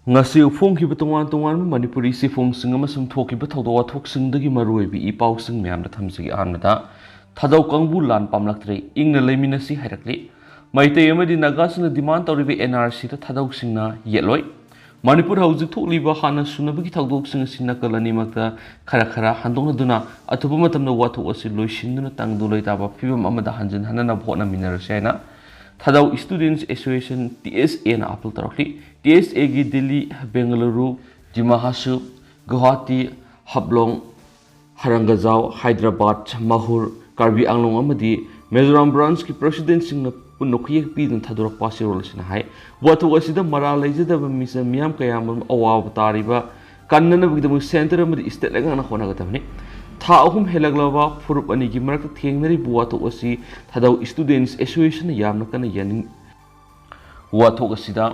ngasi ufongkiba tongan Manipuri sifungsing amasung thokiba thawdaw wathokisingdagi maruoibi ipausing miyamna thamsigi ahanmada Thadau kangbu lan pamlaktre ingna leiminasi hairakli Maitei amadi nagasingna demand tawribi NRC ta thadausingna yeloi Manipur hauzik thokliba hana sunabagi thawdoksing asina kalanimakta khara handongnaduna atuba matamna wathok asi loisinduna tangduloi taba phibam amada hanjin hanana bhotna minarasyaina Thadau Students Association TSA na appeal tarakli TSA gi Delhi Bengaluru Jimahasu Guwahati Hablong Harangazao Hyderabad Mahur Karbi Anglong amadi Mizoram branch ki president sing na punokhiye pi dan thadurak pasirol sina hai wato asida mara leijada ba misa miyam kayam awaw tariba kannana bigdamu center amadi state laga na khona gatamni tha ahum helaglaba furup ani gi marak thengnari buwato asi Thadau Students Association yamna kana yanin wato asida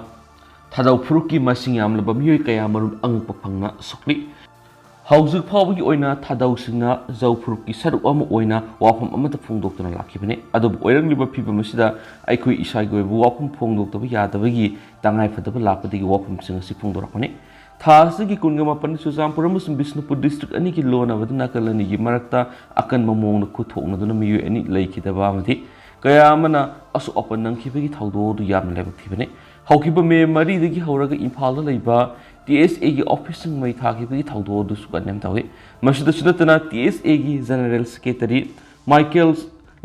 Thadau furuki masing yamlaba miyoi kayamarum angpa phangna sokli Hauzik phawgi oina Thadau singna jau furuki saruk ama oina wafam amata phongdoktuna lakhibane adu oirangliba phibam asida aikoi isai goibu wafam phongdoktaba yadabagi tangai fadaba lakpadigi wafam singa si phongdorakone Thasigi Kungamapan Susampuramus Bisnupur district ani ki lona wadna kalani gi marakta akan mamong na kuthokna duna miyu ani laikidaba amati kaya amana asu open nang khibagi thawdo du yam lebak thibane hawkiba me mari dagi hawraga imphal da leiba TSA gi office mai thakibagi thawdo du sukanem tawi masida sudatana TSA gi general secretary Michael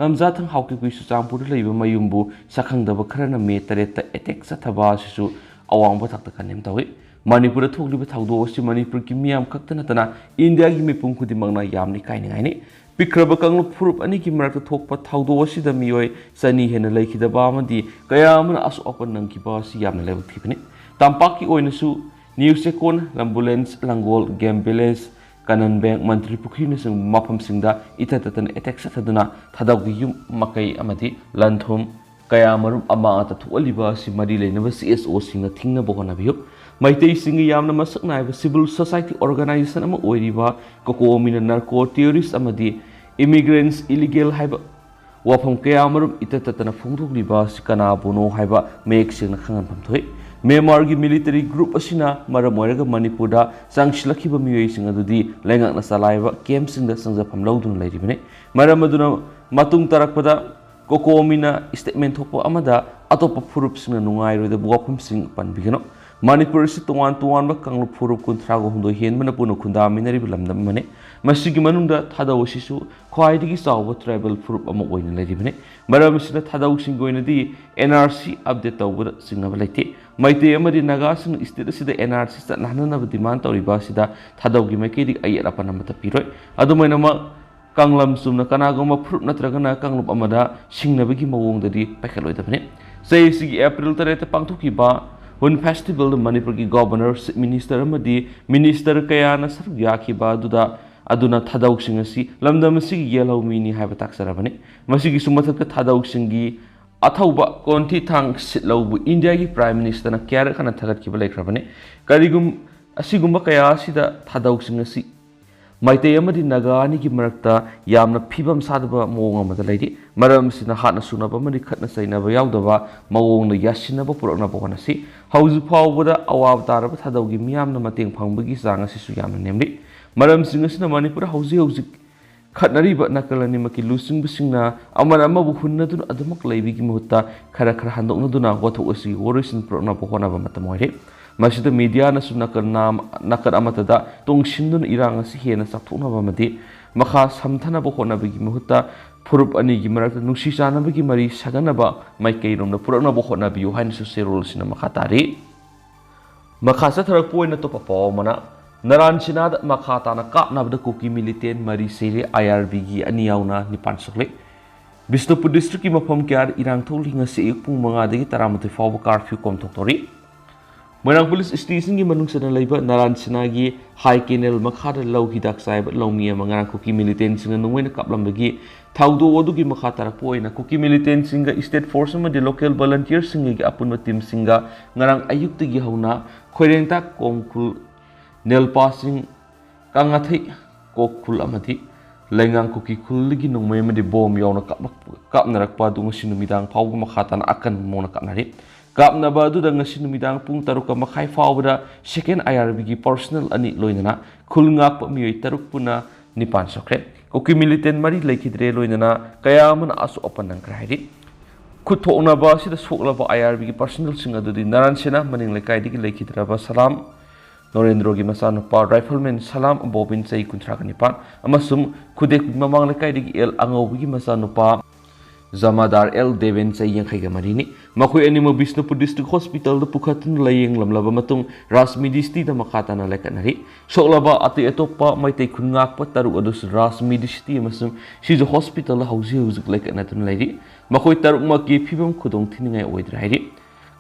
lamzathang hawkibi Susampur leiba mayumbu sakhangdaba kharana me tareta attack sathaba sisu awangba thakta kanem tawi Manipur thokliba thawdo asi Manipur ki miyam khakta natana India gi mipum khudimangna yamni kaini ngaini pikraba kanglu furup ani ki marakta thokpa thawdo asi da miyoi sani hena laikidaba amadi kaya amana asu open nang ki ba si yamna level thibani tampak ki oinasu news second ambulance langol game village kanan bank mantri pukhina sing mafam singda itatatan attack sathaduna thadaw gi yum makai amadi lanthum kaya marum ama ata tholiba si mari leinaba CSO singa thingna bokona biyu Maitei singi yamna masak naiba civil society organization ama oiriba kokomina narco terrorist amadi immigrants illegal haiba wafam kaya marum itatatana phongthokliba sikana bono haiba mek singna khangan phamthoi Myanmar gi military group asina maram oiraga Manipur da sangshilakhiba miyoi sing adudi lengak na salaiba camp singda sangjafam lawdun leiribane maram aduna matung tarakpada kokomina statement thokpo amada atopa furup singna nungairoida wafam sing panbigano Manipur si tuan ba kanglu furup kuntra go hundo hen mana puno khunda minari bilamdam mane masigi manungda Thadau sisu khwaidigi sawba tribal furup ama oina leribane maram sina Thadau sing goina di NRC update tawba singna balaite maite amadi naga sing state sida NRC sa nahna ba demand tawriba sida Thadau gi maikedi ayara panamata piroi adumaina ma kanglam sumna kanagoma furup natragana kanglub amada singnabagi mawongdadi pakhaloidabane sei sigi April 3 pangthuki ba One festival the Manipur ki governor minister amadi minister kaya na saruk yakiba aduna Thadau singasi lamdam sig yellow mini haiba taksarabane masigi sumathak Thadau singi athauba konthi thang sitlaubu India ki prime minister na kyar kana thagat ki balai khrabane karigum asigumba kaya sida Thadau singasi Maitei amadi nagani ki marakta yamna phibam sadaba mawong amada leidi maram sina hatna sunaba mani khatna sainaba yaudaba mawong na yasinaba purakna bokanasi hauzu phawbada awab taraba Thadau gi miyamna mateng phangbagi changa sisu yamna nemli maram singasina Manipur hauzi khatnariba nakalani maki lusing bisingna amana amabu hunnadun adumak leibi gi muhutta khara handokna duna wathok asi worisin purakna bokona ba matamoire Masida media na nakar amatada tongshindun irang asi hena sakthokna ba madi makha samthana bokona bagi muhutta furup ani gi marak nusi chana bagi mari sagana ba maikai romna purakna bokona biu hain su serol sina makha tari makha sa tharak poina to papaw mana Naransenada makha Tana kapnabada Kuki Militant mari Sire IRB gi ani yauna nipan sokle Bisnupur district ki mafam kyar irang tholinga se pung manga dagi taramati fawba curfew kom thoktori Moirang police station ki manung sana laiba Naransenada gi high canal makha da law hidak saiba lawmi mangarang Kuki Militant singa nungwena kaplambagi thawdo odu gi makha tarak poina Kuki Militant singa state force ma de local volunteers singa gi apunma team singa ngarang ayuk gi hauna khoirengta kongkul nel passing kangathai kokul amati lengang Kuki khulgi nungmai ma de bom yauna kapnarak pa dung sinumidang phawga makha tan akan mona kapnari kapnabada ngasi numidang pung taruka makai faubada second IRB gi personal ani loinana khulngak pa miyoi taruk puna nipan sokre Kuki Militant mari laikidre loinana kayaman asu open nang krahiri kuthokna ba sida soklaba IRB gi personal sing adudi Naransenada maning lekai digi laikidraba salam Norendro gi masano pa rifleman salam bobin sei kuntra kanipan amasum khudek mamang lekai digi el angau gi masano pa Zamadar L. Deven sa iyang kay Gamarini. Makoy animo Bisnupur District Hospital na pukatan layang lamlaba matong Rasmidisti na makata na lekat nari. So laba ati ito pa may tay kungak pa taru ados Rasmidisti masum si jo hospital na hausi hauzik lekat na ito layri. Makoy taru magkipibam kudong tiningay oidra hayri.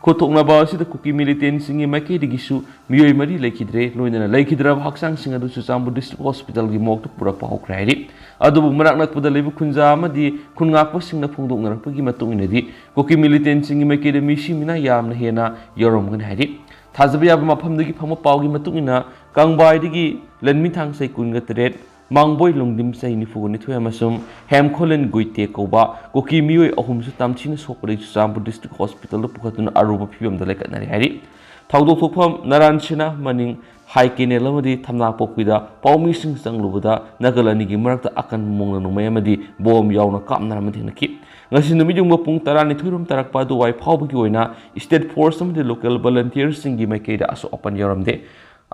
Kutok na ba sida Kuki Militant singi maikay digisu miyoy mari laikidre loina na laikidra haksang singa do Susambu District Hospital gi mok purak pa hokra hayri. Adubu marak nakpada lebu kunja di kungak pa sing na pungdok na pagi matung inadi Kuki Militant singi maikay da misi mina yam na hena yorom gan hayri. Tazabi yaba mapam dagi pama pao gi matung ina kangbay digi lanmitang say kunga teret Mangboy lungdim sa inifugo nito masum Hemkolen guite koba Kuki miyoy ahum su tamchina sokpari Susambu District Hospital lo pukatun aruba pibam dalekat nari hari. Tawdok thokpam Naransenada maning hai kenel amadi thamnak pokpida paumi sing sang lubada nagalani gi marakta akan mongna numay amadi bom yawna kapnar amadi naki. Ngasi numijung mapung tarani thurum tarakpa do wai phawbagi oina state force amadi local volunteers singi maikayda aso open yaramde.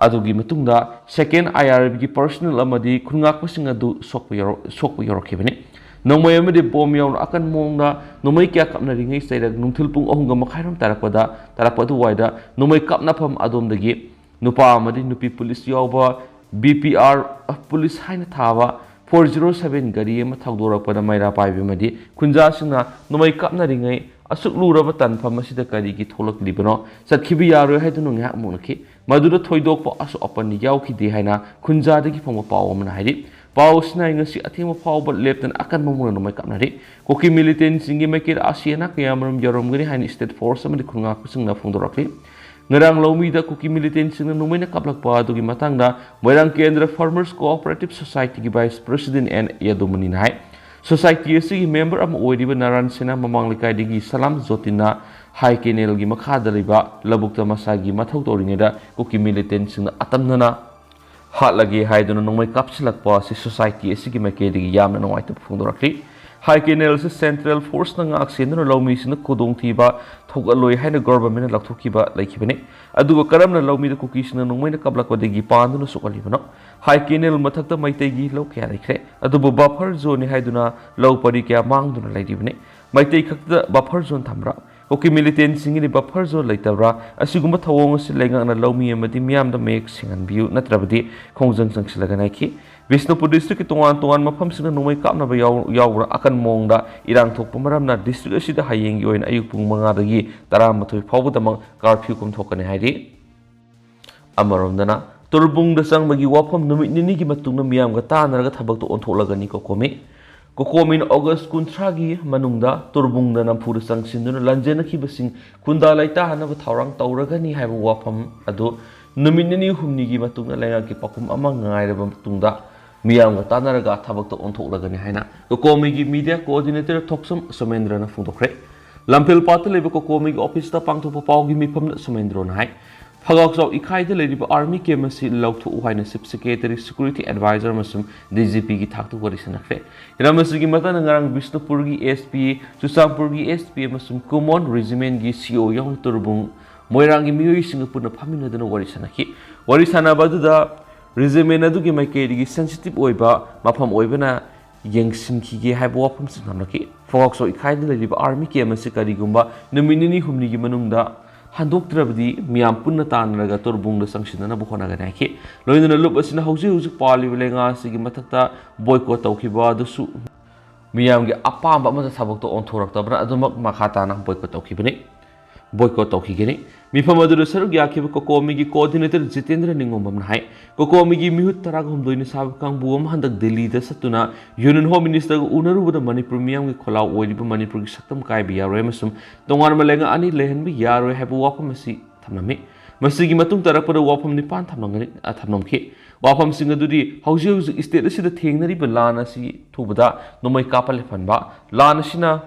Adugi matungda second IRB gi personal amadi khungak pasing adu sokpo yorokibani nomay amadi bom yawn akan mongda nomay kya kapna ringai sairag nungthil pung ahunga makhairam tarakpadu waida nomay kapna pham adomdagi nupa amadi nupi police yawba BPR police haina thaba 407 gari ama thagdorakpada maira paibi madi khunja singna nomay kapna ringai asuk luraba tanfam asida kari gi tholak libano satkibi yaro haidunu nga munaki maduda thoidok pa asu apani yauki de haina khunja dagi phangwa paw amna hairi paw sina ngasi athema paw ba leptan akan mamuna nomai kapnari Kuki Militant singi mekir asiana kayamram yarom gani hain state force amadi khunga kusingna phungdorakli ngarang lomi da Kuki Militant singna nomaina kaplak pa adugi matangda moirang kendra farmers cooperative society gi vice president and yadumani nai Society asi member am oidiba Naransenada mamang likai digi salam zotina hai kenel gi makha daliba labukta masagi mathau toringeda Kuki Militant singna atamnana hatlagi haiduna nongmai kapsilak pa si society asi gi maikay digi yamna nongai tu phungdorakli hai kenel se central force na ngak senna lomi sina kodong thiba thogaloi haina government na lakthokiba laikibani aduga karamna lomi da Kuki sina nongmai na kablak pa digi panduna sukalibano hai kenel mathakta maitay gi lo kya laikre adubu buffer zone haiduna lo pari kya mangduna lairibani maitay khakta buffer zone thamra Kuki Militant singi buffer zone laitabra asigumba thawong si lengang na lomi amadi miyam da mek singan biu natrabadi khongjang sangsilaga naiki Bisnupur District tungan mafam sina numay kapna ba yawra akan mongda irang thokpa maramna district asida hayengi oina ayuk pung manga dagi taramathoy phawbada mang curfew kum thokani hairi amaromdana turbung da sang magi wafam numit nini gi matungna miyam ga tanaraga thabak to ontholagani kokomi August kuntragi manungda turbung da nampur sang sinduna lanjena ki basing kunda laita hanaba thawrang tauragani haiba wafam adu numit nini humni gi matungna lenga ki pakum ama ngairaba matungda miyam ga tanaraga thabak to ontholagani haina kokomi gi media coordinator thoksam Somendra na phungdokre lampil patle kokomi gi office ta pangthopa pawgi mifam Somendra na hai Phagaksaw ikai de army kemasi lauthu uhaina sip secretary security advisor masum DGP gi thaktu warisanakre ramasi gi mata ngarang Bisnupur gi SP Susampur gi SP masum common regiment gi CO yang turbung moirang gi miyoi singapur na phamina dana warisanaki warisana baduda regiment adu gi maikei gi sensitive oiba mafam oibana yengsin ki ge haibo wapam sinamaki Phagaksaw ikai de army kemasi karigumba numinini humni gi manungda handoktrabdi miyam punna tanraga torbungda sangsinana bukhona ganaki loinana lup asina hauji pali belenga sigi mathakta boycott tawkhiba dusu miyam gi apamba amata thabak to onthoraktabra adumak makhata na boycott tawkhibani boycott tawkhigeni mifam adu saruk yakhiba kokomi gi coordinator Jitendra Ningomam nai kokomi gi mihut tarag humdoini sab kangbuam handak Delhi da satuna union home minister unaruba Manipur miyam gi kholau oidiba Manipur gi saktam kai bi yaroi masum tongar malenga ani lehen bi yaroi habu wapam masi thamnami masigi matung tarakpada wapam nipan thamnangani thamnomki wapam singa dudi hauji state asida thengnari ba lana si thubada nomai kapal fanba lana sina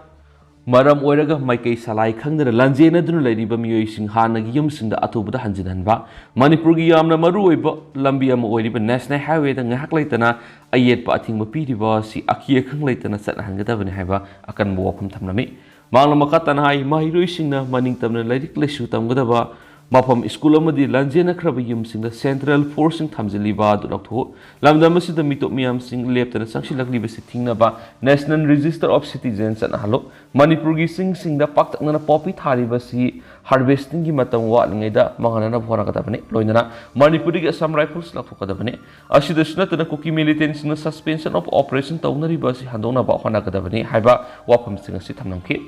Maram oiraga maikei salai khangdana lanjena dunu lairiba miyoising hanagi yumsingda atubada hanjinhanba Manipurgi yamna maruoiba lambi ama oiriba national highway da ngahak laitana ayetpa athingba piriba si akia khang laitana sathangadabani haiba akan wafam thamnami mangla makatana hai mahiroisingna maningtamna lairik lesu tamgadaba Mapam school amadi lanjena kraba yumsingda central forcing thamjiliba adu laktho lamdamasida mitok miyam sing leptana sangsilakliba sithingnaba national register of citizens an halo manipurgi singda paktakna popi thariba si harvesting gi matam watlingaida mangana phora kadabane loinana manipuri assam rifles laktho kadabane asida sunatana Kuki Militant sing suspension of operation tawnariba si handona ba hona kadabane haiba wapam sing si thamnamki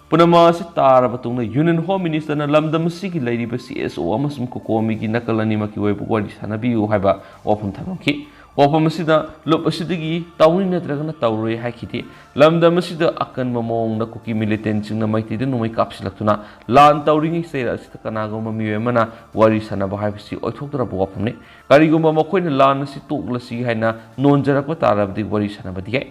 Punama si tara batong na Union Home Minister na lamdam sigi lairi ba CSO amasum kokomi gi nakalani makiway bukwadi sana biyu haiba wapam thamki wapam sida lop asidagi tawni na traga na tawroi haikiti lamdam sida akan mamong na Kuki Militant sing na maiti din numay kapsilaktuna lan tawringi sayra sita kanago mamiwe mana wari sana ba haiba si oitok dara bu wapam ne karigo mamakoi na lan si tukla si hai na nonjarak ba tara badi wari sana ba digay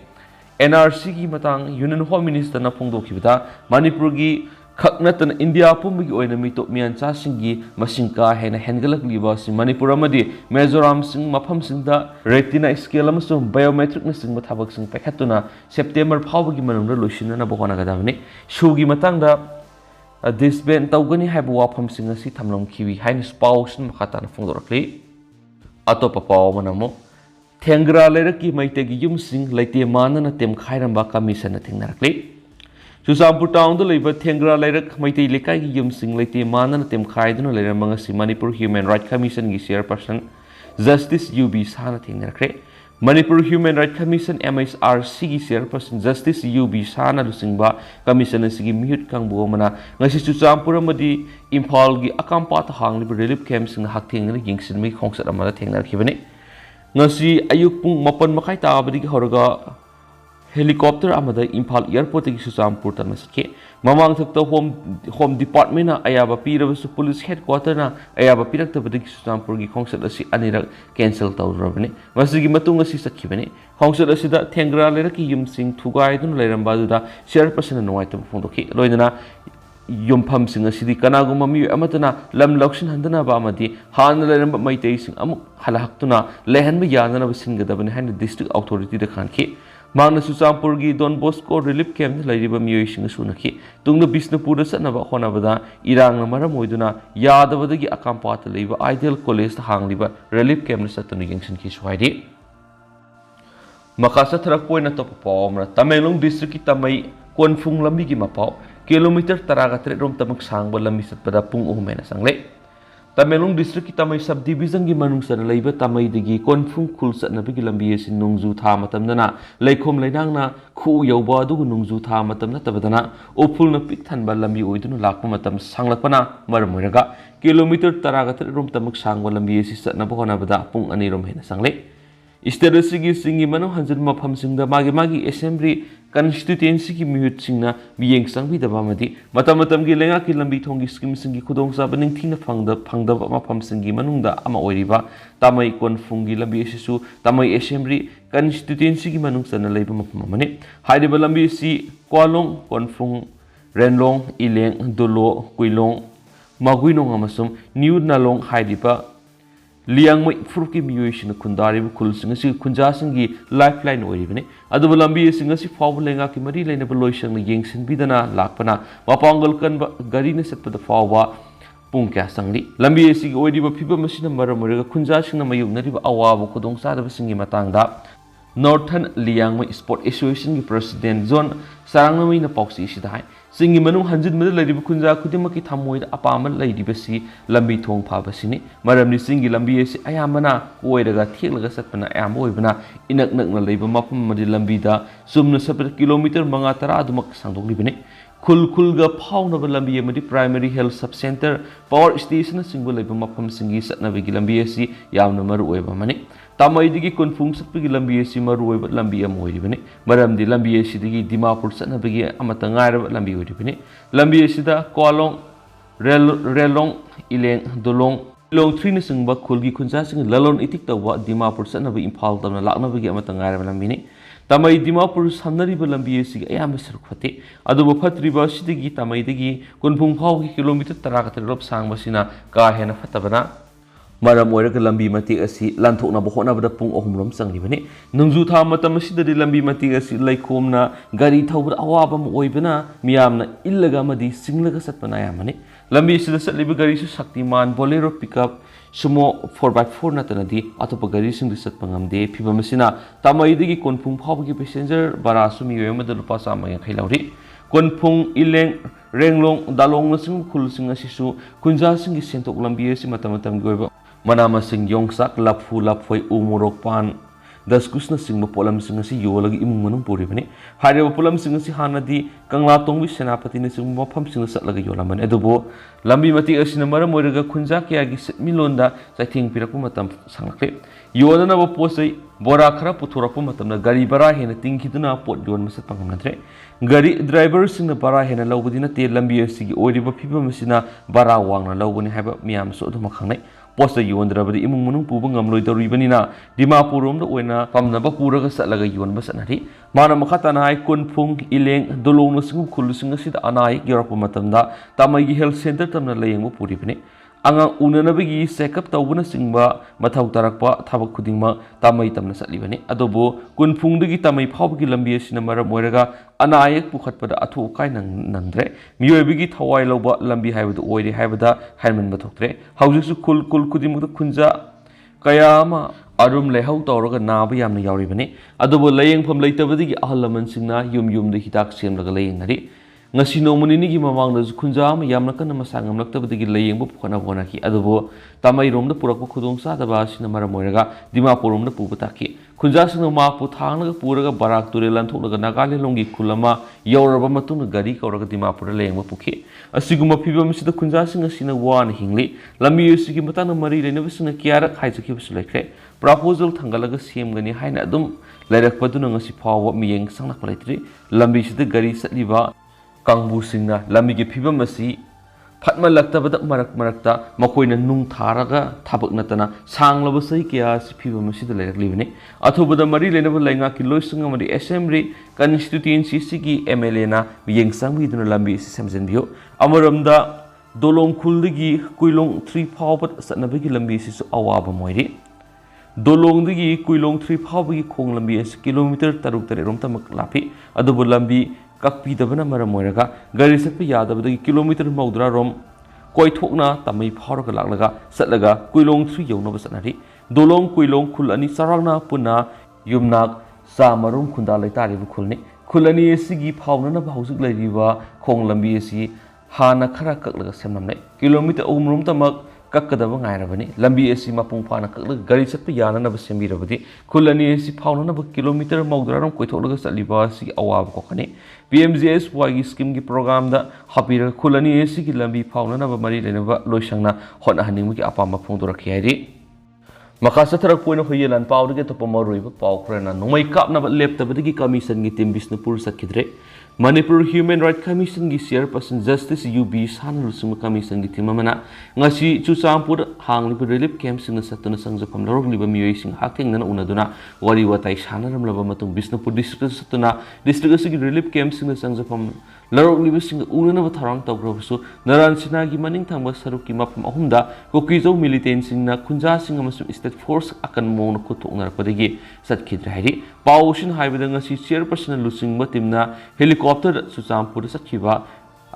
NRC ki matang Union Home Minister na phongdokibada Manipurgi khaknatan India pumgi oina mitok mian cha singi masingka hena hengalakliba si Manipur amadi Mizoram sing mafam singda retina scale amasung biometric na sing mathabak sing pekhatuna September phawgi manungda loisina na bohona gadabani shugi matangda disband tawgani haibu wafam sing asi thamlom khiwi hain spouse makhatana phongdorakli atopa paw manamo Tengra leraki maitegi yumsing laite manana tem khairamba commission na thengnarakli Susampur town the labor Tengra lerak maite lekai yumsing laite manana tem khaiduna leramanga si Manipur Human Rights Commission gi chairperson Justice UB Sana thengnarakre Manipur Human Rights Commission MHRC gi chairperson Justice UB Sana lusingba commission sigi mihut kangbu mana ngasi Susampur amadi Imphal gi akampa ta hangli relief camp sing hakthengna yingsin mi khongsat amada thengnarakibani Ngasi ayuk pung mapan makai tabadi ki horoga helicopter amada Imphal airport ki Susampur tan masake mamang thakta home department na ayaba pirabasu police headquarter na ayaba pirakta badi ki Susampur gi khongsat asi anirak cancel tawrabane masigi matung asi sakhibane khongsat asi da thengra lera ki yumsing thugai dun leiramba da chairperson na noai tam phongdoki loinana Yumpham sing asidi kanago mami amatana lam lauksin handana ba amadi han leramba maitei sing amuk halahaktuna lehanba yanana basingadabani hain district authority da khanki mangna Susampur gi Don Bosco relief camp lairiba miyoi sing sunaki tungna Bisnupur da sanaba honabada irang na maram oiduna yadabadagi akampata leiba ideal college hangliba relief camp satunu yengsin ki swaidi makasa tharak poina top pawmra Tamelong district ki tamai konfung lambi gi mapau kilometer taraga tre rom tamak sangba lambi satpada pung uhmena sangle Tamelong district ki tamai subdivision gi manungsa leiba tamai digi konfung khul satna bi lambi sin nungju tha matamna leikhom leinang na khu yoba du nungju tha matamna tabadana opul na pik thanba lambi oidunu lakpa matam sanglakpana marmoiraga kilometer taraga tre rom tamak sangba lambi si satna bhona bada pung ani rom hena sangle Isterasigi singi manu hanjin mafam singda magi assembly constituency ki mihut singna biyeng sangbi da bamadi matam gi lenga ki lambi thongi scheme singi khudong sa baning thina phangda mafam singi manungda ama oiriba tamai konfungi lambi sisu tamai assembly constituency ki manung sana leiba mafam amane hairiba lambi si kwalong konfung renlong ileng dolo kuilong maguinong amasum new nalong hairiba Liang mai fruki miyoi kundari bu kul singa si kunja singi lifeline oribane adu lambi singa si faw lenga ki mari leina bu loisang yeng sin bidana lakpana mapangol kan gari na setpada fawwa pung kya sangli lambi si ori ba phiba masina maramurega kunja singna mayuk nari ba awa bu khudong sa da singi matangda Northern Liang mai Sport Association ki president zone sarangna mai na pausi si dai singi manu hanjin mada lari bu kunja khudimaki thamoi da apama lari basi lambi thong pha basini maramni singi lambi si ayamana oiraga thelaga satpana ayam oibana inak na leiba mapam madi lambi da sumna 7 kilometer manga tara adumak sangdokli bane khul ga phawna ba lambi madi primary health sub center power station singbu leiba mapam singi satna bi lambi si yamna maru oiba mani tamai digi konfung satpi lambi si maru oiba lambi am oibane maramdi lambi si digi Dimapur satna bi amata ngaira lambi oibane lambi si da kwalong relong ileng dolong long 3 na singba khulgi khunja sing lalon itik tawa Dimapur satna bi Imphal tamna lakna bi amata ngaira lambi ni Tamai Dimapur Sanariba Lambi Ayam Sarkwati, Adobo Patriba Sidigi Tamaidigi, Kunpung Pau kilometer Tarakatarop Sang Basina, Kahena Fatabana. Maram Oiraka Lambi Mati asi Lantok na Bohona Bada Pung Ohumrum Sanglibani, Nungzu Tamatamashida de Lambi Mati asi Laikomna, Gari Tauba Awabam Oibana, Miamna Illagamadi, Singlaga Satpanayamani, Lambi is the Salibagari Saktiman, Bolero pickup, Sumo 4x4 Natanadi, Atopagari Sing the Satpangamde, Pibamasina, Tamaidigi Kunpung Pau passenger, Barasumi Yama de Lupasama and Hilauri, Kunpung Ileng. Renglong dalong na sing kulusing asisu kunja sing isentok lambi si matamatam goiba manama sing yongsak lapfu lapfoi umurok pan daskus na sing mapolam sing si yolagi imung manung puri bani hari mapolam sing si hanadi kangla tongwi senapati na sing mapam sing satlaga yolaman edobo lambi mati asina mara moiraga kunja kya gi milonda saithing pirapu matam sangakle yona na posai bora khara puthurapu matam na gari bara hena tingkiduna pot yon masat pangamnatre Gari driver sing na bara hena laubadina te lambi asigi oiriba phiba masina bara wangna laubani haba miyam so dum khangnai posta yondrabadi imung munung puba ngamloi doribanina Dimapurom da oina pamnaba puraga satlaga yon basanari mana makhata nai kunphung ileng dolong sing khulusinga sida anai yorapu matamda tamai gi health center tamna layengbu puribani Angang unanabigi sekap taubuna singba mathau tarakpa thabak khudingma tamai tamna satlibani adobo kunphungdagi tamai phawbagi lambi asina maram oiraga anayak pukhatpada athu kai nangdre miyoibigi thawai loba lambi haibadu oire haibada hainman bathoktre haujisu kul khudimukta khunja kayama arum lehau tawraga naba yamna yauribani adobo layengpham leitabadigi ahalaman singna yumda hitak semlaga layengari ngasi nomuni ni gi mamang da khunja ma yamna kana masangam laktabadagi layengbu phana bona ki adobo tamai rom da purak khudong sa da ba sina mara moiraga Dimapur rom da pubata ki khunja sing ma pu thangna puraga barak ture lan thoknaga nagale longi kulama yoraba matuna gari kauraga Dimapur layengbu pukhi asiguma phibam sida khunja sing asina wan hingli lambi usigi matana mari leinaba sing kiara khaijaki bus lekre proposal thangalaga semgani haina adum lairakpaduna ngasi phawa miyeng sangnak palaitri lambi sida gari satliba Kangbusingna lamigi phibam asi phatma laktabada marakta makoina nung tharaga thabak natana sanglaba sai kya si phibam asi da lairaklibani athubada mari lenaba lainga ki loisinga mari assembly constituency sigi MLA na yengsang biduna lambi si samjenbio amaramda dolong khuldigi kuilong 3 phawbat satnabagi lambi si su awaba moiri dolong digi kuilong 3 phawbagi khong lambi as kilometer 6 rom tamak lapi adubu lambi Kakpi dabana mara moiraga gari satpa yadabadagi kilometer maudra rom koi thokna tamai phawraga laklaga satlaga kuilong 3 yaunaba satnari dolong kuilong khul ani sarangna puna yumnak sa marum khunda laitari bu khulni khulani asigi phawna na bhausik lairiba khong lambi asi hana khara kaklaga semnamnai kilometer umrum tamak kakkadaba ngairabani lambi asi mapung phana kaklaga gari satpa yana na basembirabadi khulani asi phawna na kilometer maudra rom koi thoklaga satliba asi awab kokani PMJS wagi scheme gi program da hapira khulani esi gi lambi phawna na ba mari lenaba loisangna hona haning gi apama phongdora khiyari makasa tharak poina hoyelan pawde ge topa maroi ba paw krena nomai kap na ba lepta gi commission gi tim Bisnupur sakhidre Manipur Human Rights Commission gi chairperson Justice UB Sanul sum commission gi timamana ngasi chusampur hangli relief camp sing satuna sangjapam larok liba miyoi sing hakeng na unaduna wari watai sanaram laba matung Bisnupur district satuna district sing relief camp sing sangjapam larok liba sing unana ba tharang tawgrasu Naransenada gi maning thangba saruk ki mapam ahumda Kuki Militant sing na kunja sing amasum state force akan mona kutuk narpadagi satkidra hari pawshin haibada ngasi chairperson lusing batimna helicopter Susampur sakhiba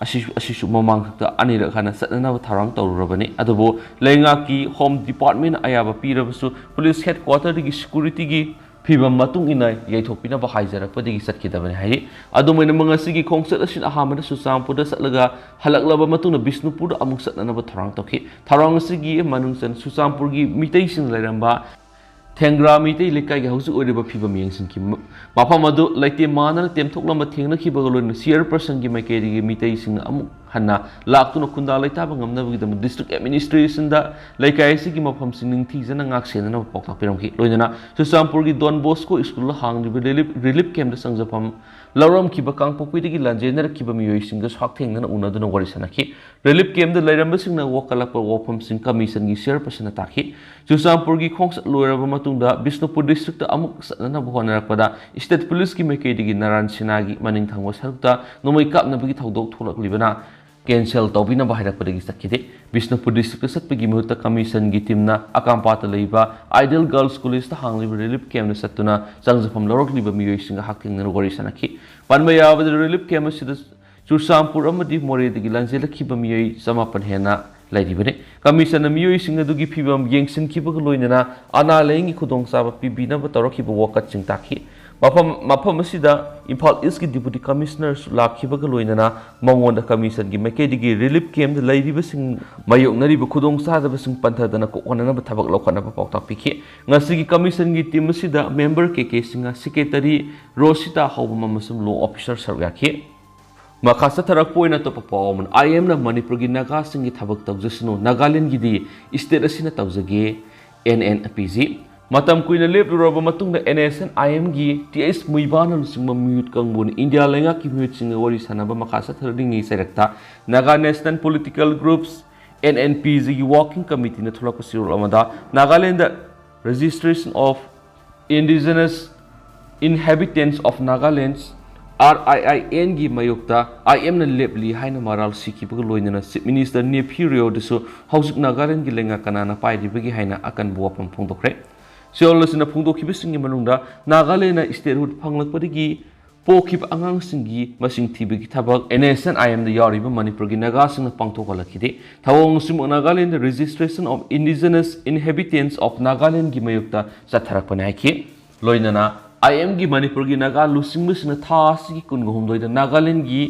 ashisu mamang ta anira khana satna tharang tawrabani adubo lenga ki home department ayaba pirabasu police headquarter gi security gi phibam matung ina yaithopina ba haijarakpadagi satkidabani hai adumaina mangasi gi khongsat asin ahamada Susampur satlaga halaklaba matungna Bisnupur amuk satna ba tharang tokhi tharang asigi manungsan Susampur gi mitei sin lairamba Tengra mitei lekai ga hausu oriba phibam yengsin ki mafam adu laite mana temthok lama thengna ki bagalon chairperson gi maikeri gi mitei sing amu hana laktuna kunda laitaba ngamnabagidam district administration da laikai sigi mafamsing ningthijana ngak senana poktak piramki loinana Chusampur gi Don Bosco school hang relief camp da sangjapam lauram kiba kangpokpidagi lanjenar kiba miyoisinga sakthengnana unaduna warisanaki relief camp da lairambasingna wakalakpa wafamsing commission gi chairperson taki Chusampur gi khongs loiraba matungda Bishnupur district da amuk sanana bohanarakpada state police ki maikaidagi Naransenada gi maning thangwa sarukta nomai kapnabagi thaudok tholaklibana cancel tobina bahairakpadagi sakkide Bishnupur district satpagi muhutta commission gi teamna akampata leiba Ideal Girls College ta hangliba relief camp na satuna sangjapam lorokliba miyoisinga haktingna warisanaki panmaya relief camp sida Chusampur amadi Moredagi lanjelakhiba miyoi samapan hena lairibane commission na miyoisinga dugi phibam yengsinkibaga loinana ana lengi khudongchaba pibinaba tawrakhiba wakat chingtaki mafam asida Imphal East ki deputy commissioner lakhibaga loinana mangonda commission gi maikaidagi relief camp da lairibasing mayoknariba khudongchadabasing panthadana kokonana thabak lokhanaba pauktak pikhi ngasigi commission gi team asida member KK singa secretary Rosita hawbama masum law officer sargakhi makha satharak poina to papawan I am na Manipur gi naga singi thabak tawjasnu Nagaland gi di state asina tawjage NNPG matam kuina lepluraba matungda NSN IM gi TS muibana lusingma mute kangbun India lenga ki mute singa wari sanaba makha satharingi serekta Naga National Political Groups NNPG gi working committee na thulak pasirul amada Nagaland registration of indigenous inhabitants of Nagaland RIIN gi mayokta IM na lepli haina maral sikibaga loinana chief minister ne period so hausik Nagaland gi lenga kanana paidibagi haina akan buwapam phongdokre Seolasina phongdokhibasingi manungda Nagaland statehood phanglakpadagi pokhib angang singi masing thibagi thabak NSN IM da yariba Manipur gi naga singna pangthokalakide thawong sim Nagaland registration of indigenous inhabitants of Nagaland gi mayokta satharakpana ki loinana IM gi Manipur gi naga lusingmusina thasi kungahumdoi da Nagaland gi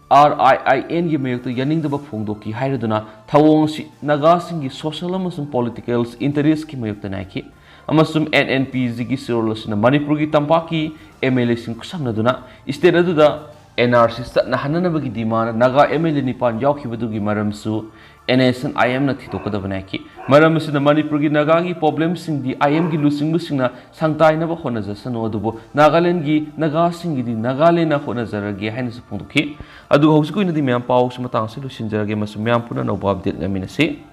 RIIN gi mayokta yaningdaba phongdoki hairaduna thawong si naga singi social amasung political interest ki mayokta naiki amasum NNPG gi sirolasina Manipur gi tampaki MLA sing kusamnaduna state aduda NRC satna hananabagi dimana naga MLA nipan yawkhibadugi maramsu NSN IM na thitokadabanaiki maramsina Manipur gi naga gi problem sing di IM gi lusingmusingna sangtainaba honajasano adubo Nagaland gi naga sing gi di Nagaland na honajarage haina sapungdoki adu hausikoi na di myam paw sumatang se lusinjarage masum myam puna no update ngaminase